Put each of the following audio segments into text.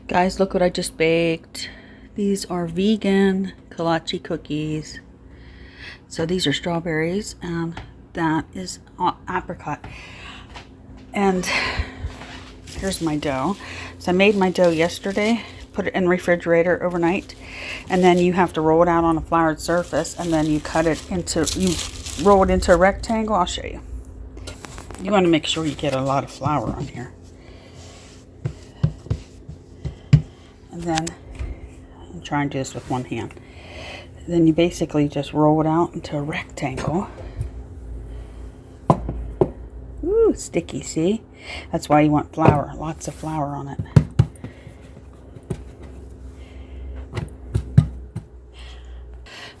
Guys, look what I just baked. These are vegan Kolaczki cookies. So these are strawberries and that is apricot. And here's my dough. So I made my dough yesterday, put it in the refrigerator overnight, and then you have to roll it out on a floured surface, and then you cut it into, you roll it into a rectangle. I'll show you. You want to make sure you get a lot of flour on here. And then, I'm trying to do this with one hand. Then you basically just roll it out into a rectangle. Ooh, sticky, see? That's why you want flour, lots of flour on it.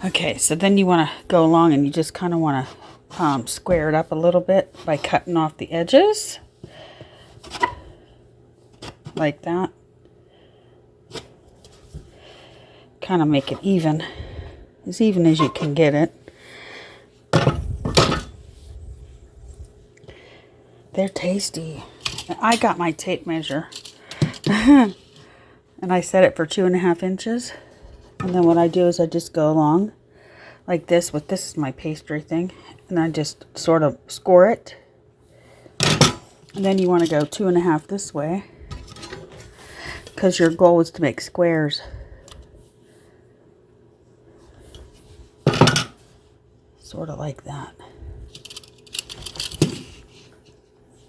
Okay, so then you want to go along and you just kind of want to square it up a little bit by cutting off the edges. Like that. Kind of make it even as you can get it. They're tasty. I got my tape measure and I set it for 2.5 inches. And then what I do is I just go along like this with, this is my pastry thing, and I just sort of score it. And then you want to go 2.5 this way because your goal is to make squares. Sort of like that.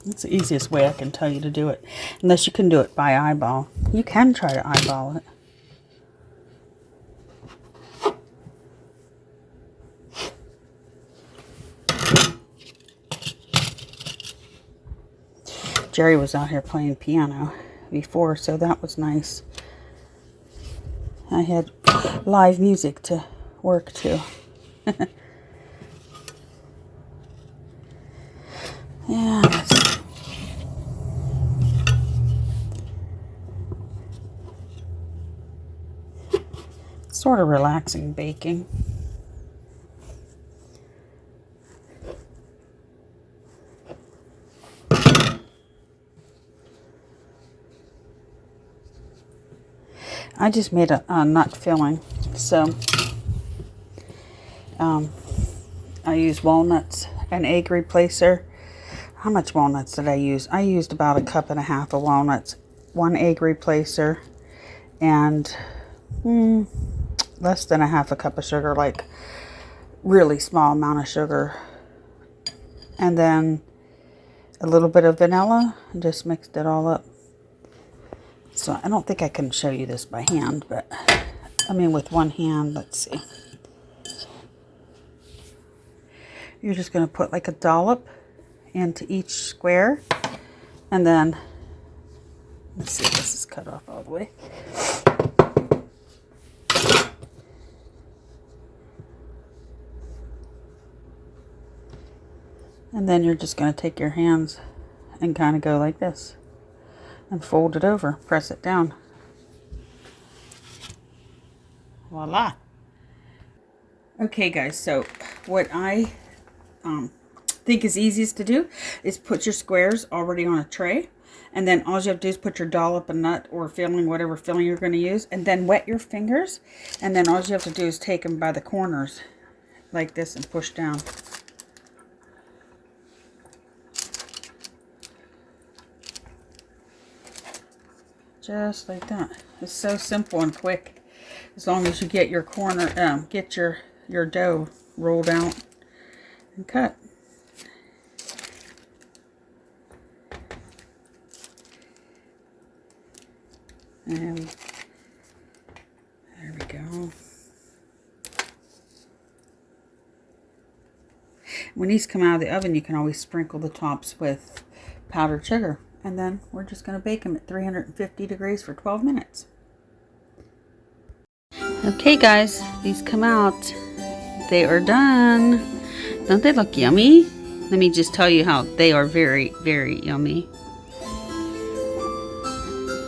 That's the easiest way I can tell you to do it. Unless you can do it by eyeball. You can try to eyeball it. Jerry was out here playing piano before, so that was nice. I had live music to work to. Yeah, it's sort of relaxing baking. I just made a nut filling, so I use walnuts, an egg replacer. How much walnuts did I use? I used about 1.5 cups of walnuts, 1 egg replacer, and less than 1/2 cup of sugar, like really small amount of sugar. And then a little bit of vanilla, and just mixed it all up. So I don't think I can show you this by hand, but I mean with one hand, let's see. You're just going to put like a dollop into each square, and then let's see if this is cut off all the way. And then you're just going to take your hands and kind of go like this and fold it over, press it down. Voila. Okay guys, so what I think is easiest to do is put your squares already on a tray, and then all you have to do is put your dollop of nut or filling, whatever filling you're going to use, and then wet your fingers, and then all you have to do is take them by the corners like this and push down. Just like that. It's so simple and quick, as long as you get your corner, get your dough rolled out and cut. And there we go. When these come out of the oven, you can always sprinkle the tops with powdered sugar. And then we're just going to bake them at 350 degrees for 12 minutes. Okay guys, these come out. They are done. Don't they look yummy? Let me just tell you how they are very, very yummy.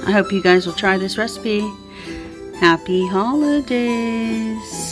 I hope you guys will try this recipe. Happy holidays!